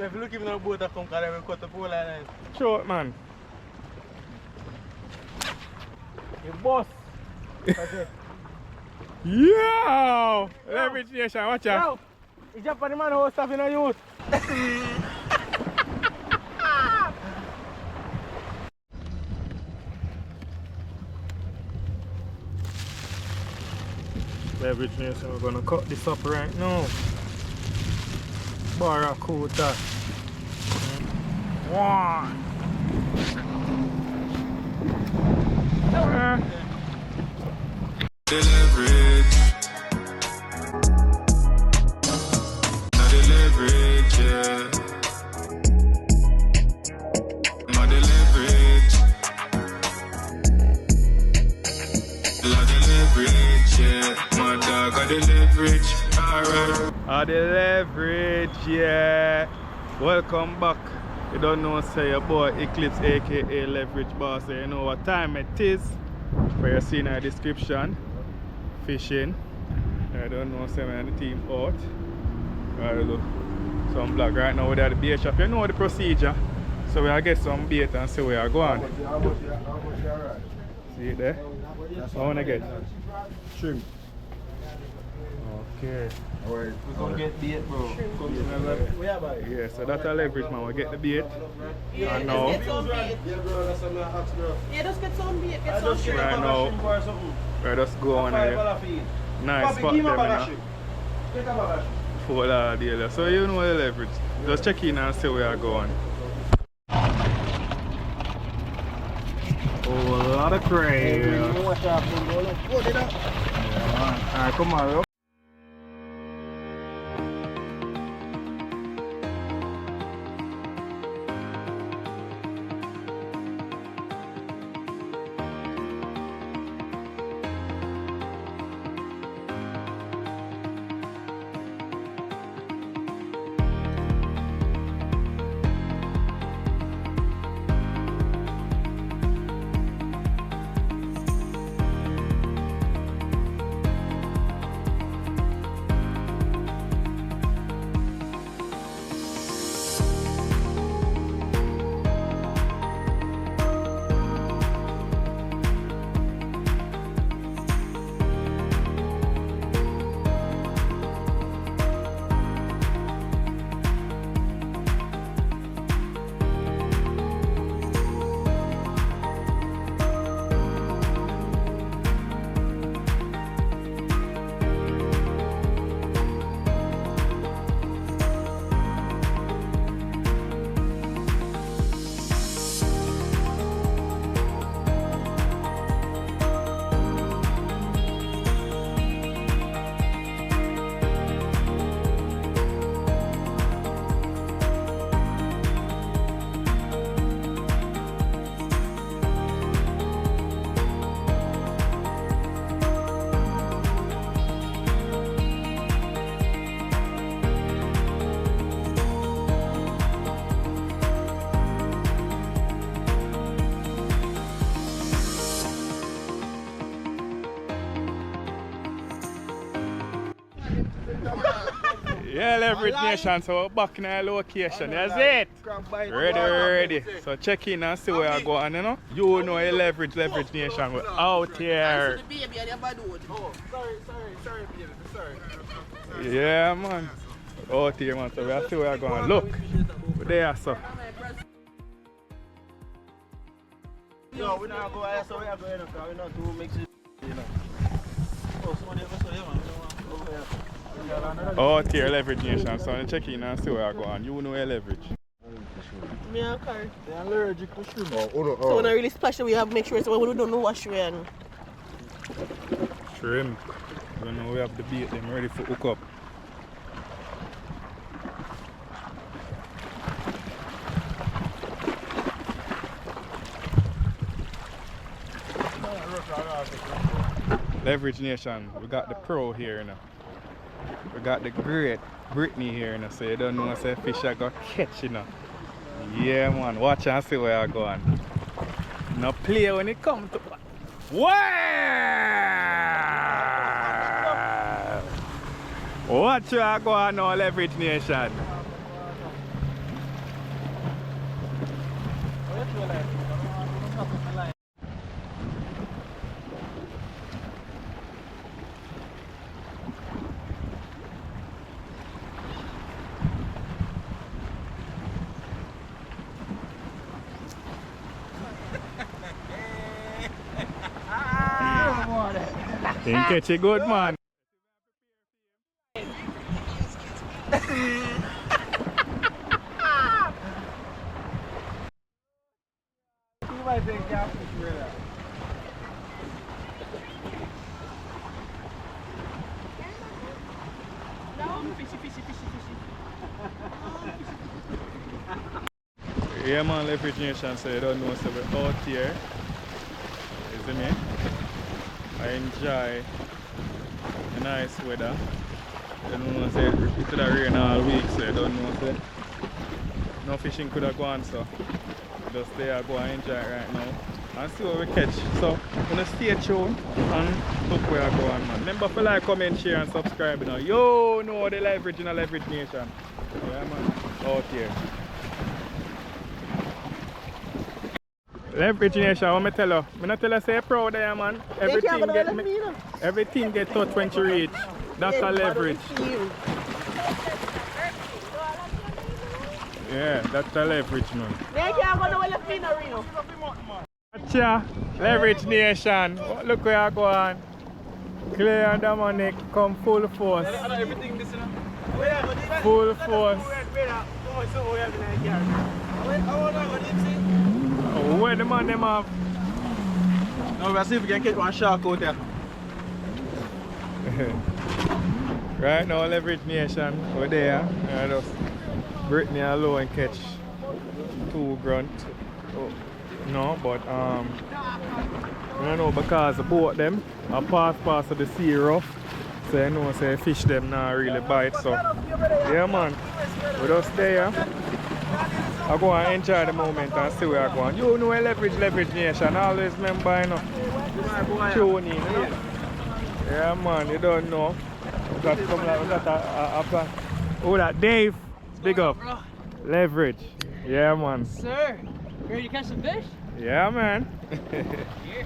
If you look even on the boat, I come because I will cut the pole line. Short man. You boss. Yo! Leverage Nation, watch out. Yo! It's just for the man who stuff in a youth. Leverage Nation, we're gonna cut this up right now. Barracuda. One. The leverage. Not the leverage, yeah. Not the leverage. Not the leverage, yeah. My dog got the leverage, alright. The leverage, yeah. Welcome back. You don't know, say your boy Eclips, aka Leverage Boss. You know what time it is. For you see in the description. Fishing. I don't know, say man, the team out. Right, look. Some vlog right now we're at the bait shop. You know the procedure. So we'll get some bait and see where I go on. See it there? I want to get Shrimp. okay. Alright, we're gonna get bait, bro. Yeah, so that's a leverage, man. We get the bait. Yeah, and just now, get some bait. Yeah, bro, that's what I'm asking, bro. Yeah, just get some bait, get some shrimp. right now, we're just going on a nice spot there, man. For that deal. So you know the leverage. Just check in and see where I go on. Oh, a lot of crayons. Yeah, alright, come on, bro. Yeah, Leverage Nation, so we're back in our location, that's it. Ready. So check in and see where I go on, you know. You know a Leverage Nation, we're out here. Oh, sorry, baby, sorry. Yeah, man. Out here, man, so we'll see where I go on. Look, we're there, so. Yo, we're not going to so we are going to we're not to mix it, you know. Oh, somebody ever saw you, man. We don't want to go here. Out here, Leverage Nation, so I'm check in and see where I go on. You know a Leverage. Me and Carl. They're allergic to shrimp. So when I really splash it, we have to make sure so we don't know what shrimp. Shrimp. You know we have the bait, them ready for hook up. Leverage Nation, we got the pro here, you know. We got the great Brittany here, you know, so you don't know say fish I got catch, you know. Yeah man, watch and see where I go on. No play when it comes to wow! Watch where I go on now, Leverage Nation. You catch it good, man. You might think catfish really. Yeah, man, leverage nation, so you don't know, so we're out here. Isn't it? I enjoy the nice weather. You don't know, say it could have rained all week, so you don't know, say no fishing could have gone, so just there go and enjoy it right now and see what we catch. So, gonna stay tuned and look where I go on, man. Remember to like, comment, share, and subscribe. You know, yo, know the leverage in a leverage nation. Yeah, man, out here. Leverage nation, what I tell you? I not tell you say you're proud there, man. Everything get touched when you reach. That's a leverage. Yeah, that's a leverage, man. Gotcha, leverage nation. Look where I go on. Clear and Dominic come full force. Full force. Where the man them have? Now we'll see if we can get one shark out there. Right now, leverage nation over there. I just Brittany alone catch 2 grunt. Oh, no, but I don't know because the boat them are part of the sea rough. So you know, say fish them not really bite. So yeah, man, we just there. I go and enjoy the moment and see where I go. You know leverage nation. Always remember, you know, tune in, you know. Yeah, man, you don't know. We got some like a plan. Oh, that Dave, big up. Leverage. Yeah, man. Sir, ready to catch some fish? Yeah, man.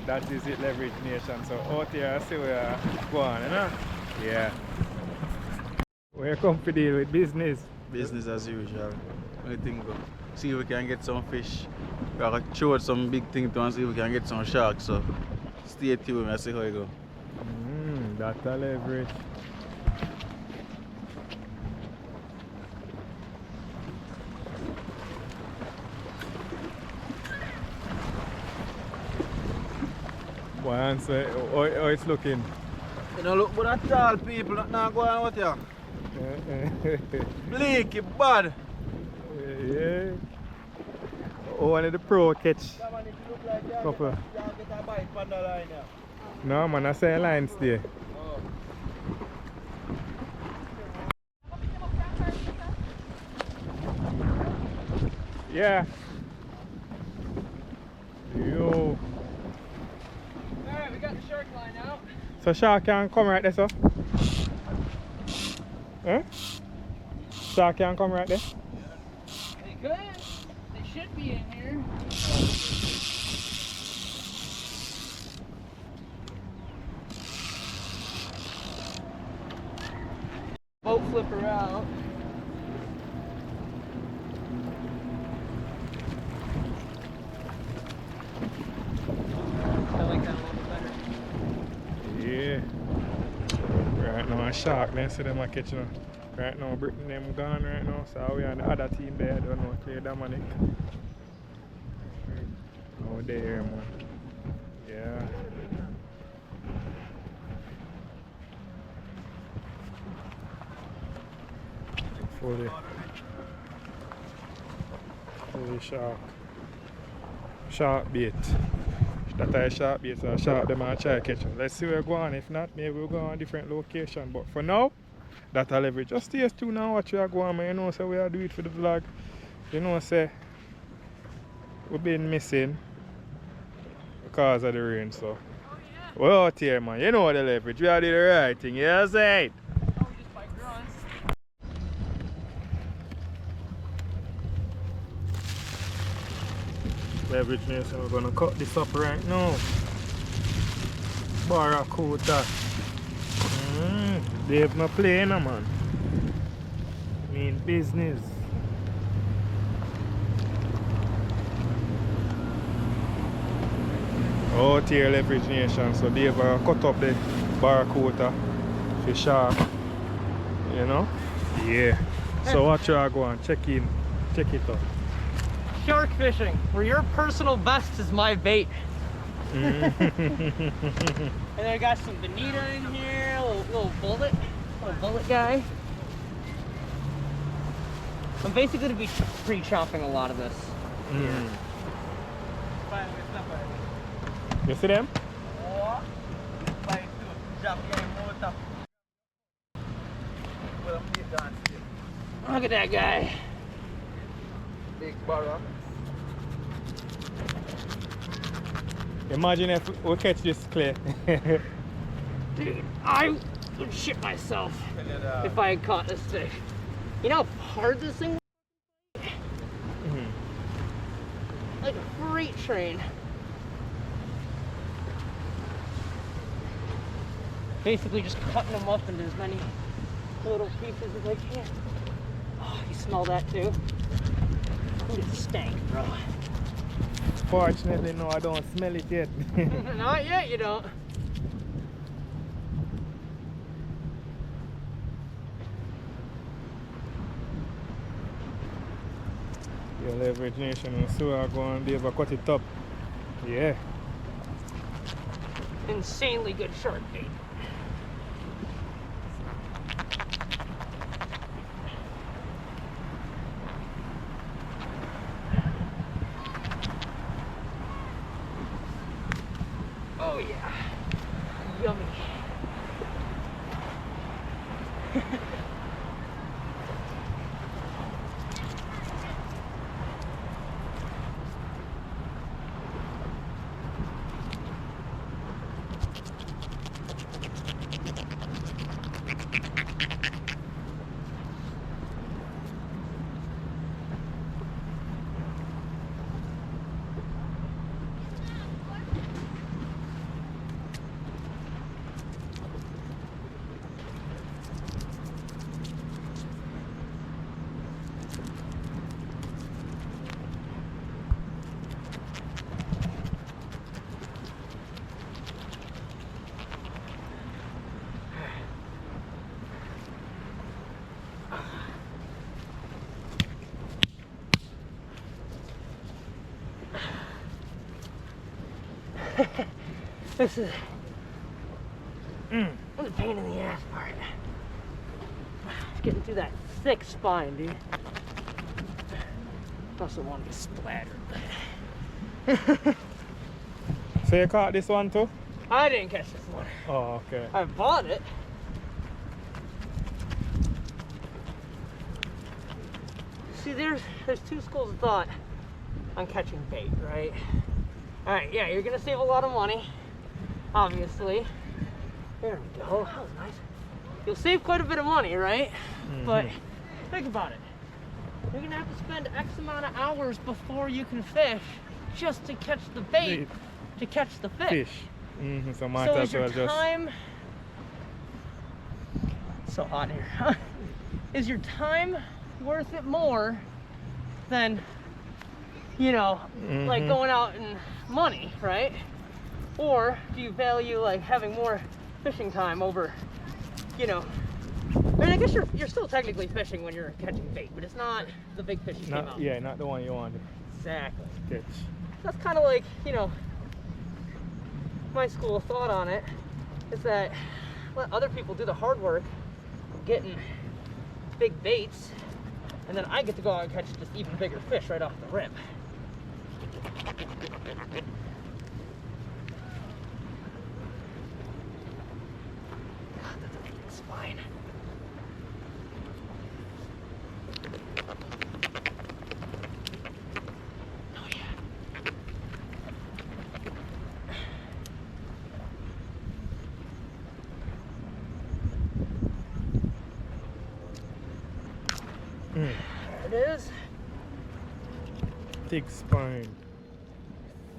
That is it, leverage nation. So out here, I see where I go on, you know. Yeah. We're come to deal with business. Business as usual. Anything go. See if we can get some fish. We gotta show some big thing to and see if we can get some sharks. So stay tuned and see how it go. That's a leverage. Why answer? How it's looking? You know, look, but that tall people not going out here. Bleak, you bad. Yeah. Oh, one of the pro catch. Couple. No, man, I say lines there. Yeah. Yo. Alright, we got the shark line out. So shark can come right there, so? Huh? Shark can come right there? They could. They should be in here. Boat flipper out. I like that a little bit better. Yeah. Right now, a shark, then see them are catching them. Right now, Britain them gone right now, so we on the other team there, I don't know, clear Dominic. Oh, there, man. Yeah. Fully shark. Shark bait. That is shark bait, so shark them and try to catch them. Let's see where we go on. If not, maybe we'll go on a different location. But for now, that I leverage. Just stay tuned and watch where I go on, man. You know, so we are doing it for the vlog. You know, say we've been missing because of the rain, so we're out here, man. You know the leverage. We are doing the right thing. You know what I'm saying? Oh, we just bite grunts. Leverage me, so we're gonna cut this up right now. Barracuda. They have no play now, man. Mean business. Out here, leverage nation. So they have cut up the Barracuda, for shark, you know? Yeah. So what you are going, check it out. Shark fishing, where your personal best is my bait. And I got some bonita in here, a little bullet guy. I'm basically going to be pre-chopping a lot of this. You see them? Look at that guy. Big barra. Imagine if we catch this clay. Dude, I would shit myself if I had caught this fish. You know how hard this thing was? Like a freight train. Basically just cutting them up into as many little pieces as I can. Oh, you smell that too? Ooh, it stank, bro. Fortunately, no, I don't smell it yet. Not yet, you don't. Yeah, leverage nation, and so I'm going to be able to cut it up. Yeah. Insanely good shark bait. Oh yeah, yummy. This is the pain in the ass part. Getting through that thick spine, dude. Also want to get splattered. So you caught this one too? I didn't catch this one. Oh, okay. I bought it. See, there's two schools of thought on catching bait, right? All right, yeah, you're gonna save a lot of money, obviously. There we go. That was nice. You'll save quite a bit of money, right? But think about it. You're gonna have to spend X amount of hours before you can fish just to catch the bait, to catch the fish. So might So as is your well just. time so hot here? Is your time worth it more than, you know, like going out and money, right? Or do you value like having more fishing time over, you know? I mean, I guess you're still technically fishing when you're catching bait, but it's not the big fish you came out. Yeah, not the one you wanted. Exactly. Catch. That's kind of like, you know, my school of thought on it is that let other people do the hard work getting big baits, and then I get to go out and catch just even bigger fish right off the rip. God, that's a big spine. Oh yeah. There it is. Thick spine.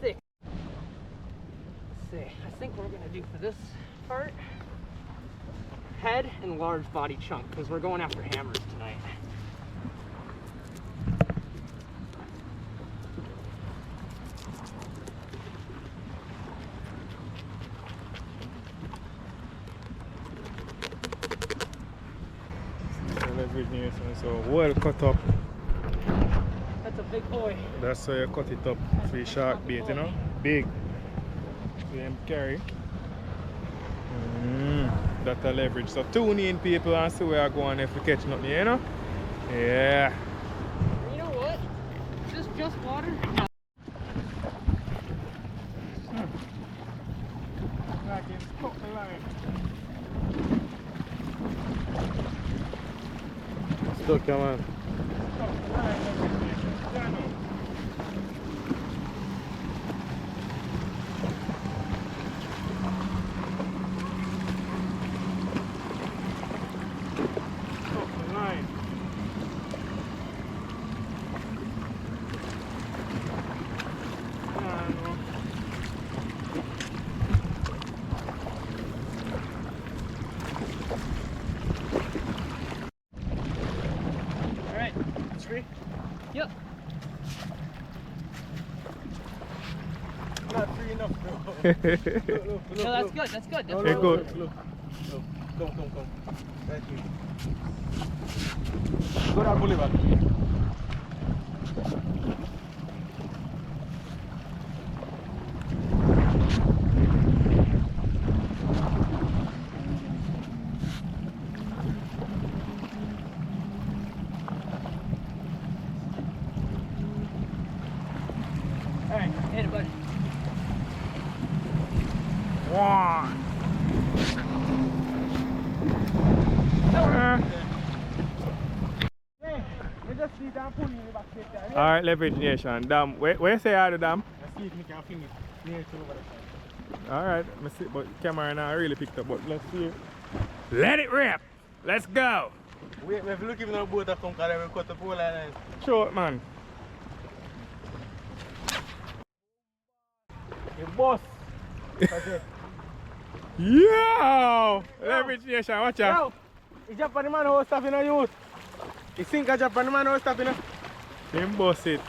Thick. Let's see. I think what we're gonna do for this part, head and large body chunk, because we're going after hammers tonight. nation. So well cut up. That's a big boy. That's how you cut it up for your shark bait, you know? Big. So you carry. That's a leverage. So tune in people and see where I go on if we catch nothing, you know? Yeah. You know what? Is this just water? Like it's cut the line. Stuck, yeah, man. Cut the line, yeah, no. Yep. Not free enough, bro. No, that's good. That's good. That's Hey, good. Look. Come. Right here. Go down, Bolivar. Alright, hit it, buddy. One. Alright, leverage nation. Dam. Where you say are the dam? Let's see if we can fling it near to over the side. Alright, let me see. But camera now really picked up. But let's see. Let it rip. Let's go. We have to look even at the boat that come because we cut the pole line. Short man. You boss. Yo! Leverage nation, watch out. Yo! It's Japan man who stop in a youth. You think a Japan man who stop in a... Him boss it.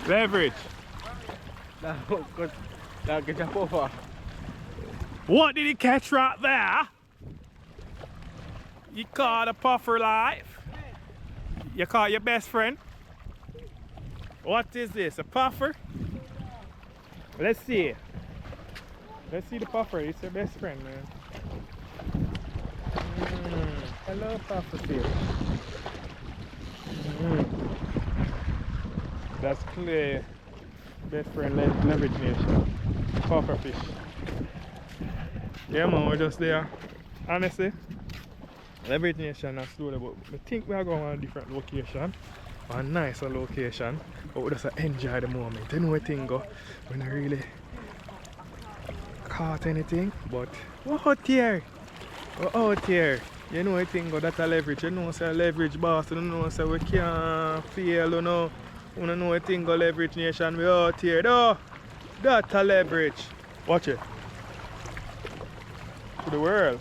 Leverage. What did he catch right there? You caught a puffer live. You caught your best friend. What is this? A puffer? Let's see. Let's see the puffer. It's your best friend, man. Hello, puffer fish. That's clear. Best friend leverage nation. Puffer fish. Yeah, man, we're just there. Honestly, leverage nation is slowly, but I think we are going on a different location. A nicer location, but we just enjoy the moment. You know what thing go when I really caught anything, but we're out here. We're out here. You know what thing go, that's a leverage. You know, say leverage boss. You know, say we can't fail. You know what thing go, leverage nation. We out here though. That's a leverage. Watch it. To the world.